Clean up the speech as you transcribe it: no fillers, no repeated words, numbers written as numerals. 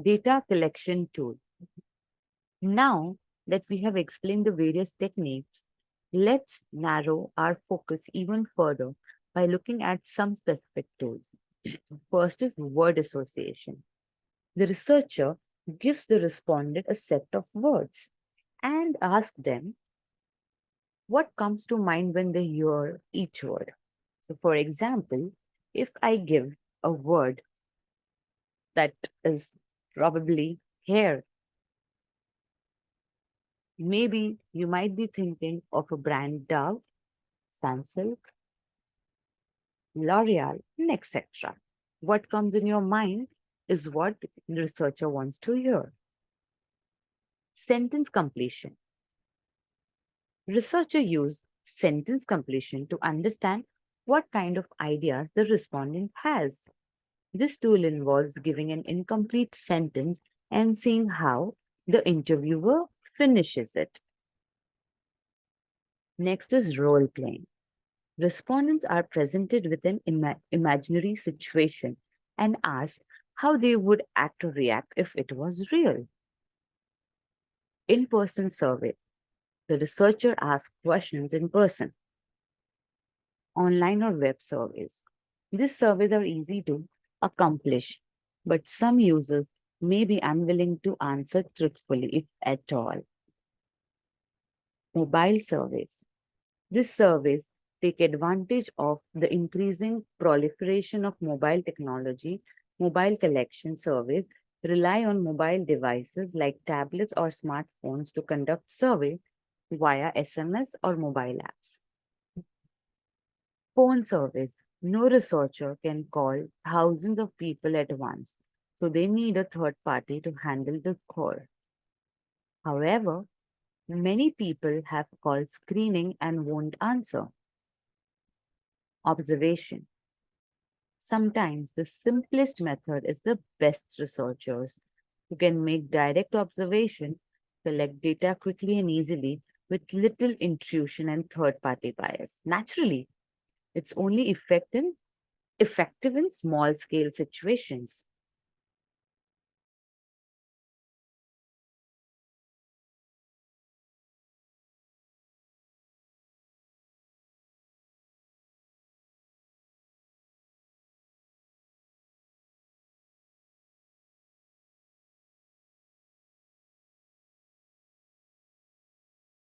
Data collection tool. Now that we have explained the various techniques, let's narrow our focus even further by looking at some specific tools. First is word association. The researcher gives the respondent a set of words and asks them what comes to mind when they hear each word. So, for example, if I give a word that is probably hair, maybe you might be thinking of a brand Dove, Sunsilk, L'Oreal, and etc. What comes in your mind is what the researcher wants to hear. Sentence completion. Researcher use sentence completion to understand what kind of ideas the respondent has. This tool involves giving an incomplete sentence and seeing how the interviewer finishes it. Next is role playing. Respondents are presented with an imaginary situation and asked how they would act or react if it was real. In person survey. The researcher asks questions in person, online or web surveys. These surveys are easy to accomplish, but some users may be unwilling to answer truthfully, if at all. Mobile surveys. These surveys take advantage of the increasing proliferation of mobile technology. Mobile collection surveys rely on mobile devices like tablets or smartphones to conduct survey via SMS or mobile apps. Phone surveys. No researcher can call thousands of people at once, so they need a third party to handle the call. However, many people have call screening and won't answer. Observation. Sometimes the simplest method is the best. Researchers who can make direct observation, collect data quickly and easily with little intrusion and third party bias. Naturally, it's only effective in small scale situations.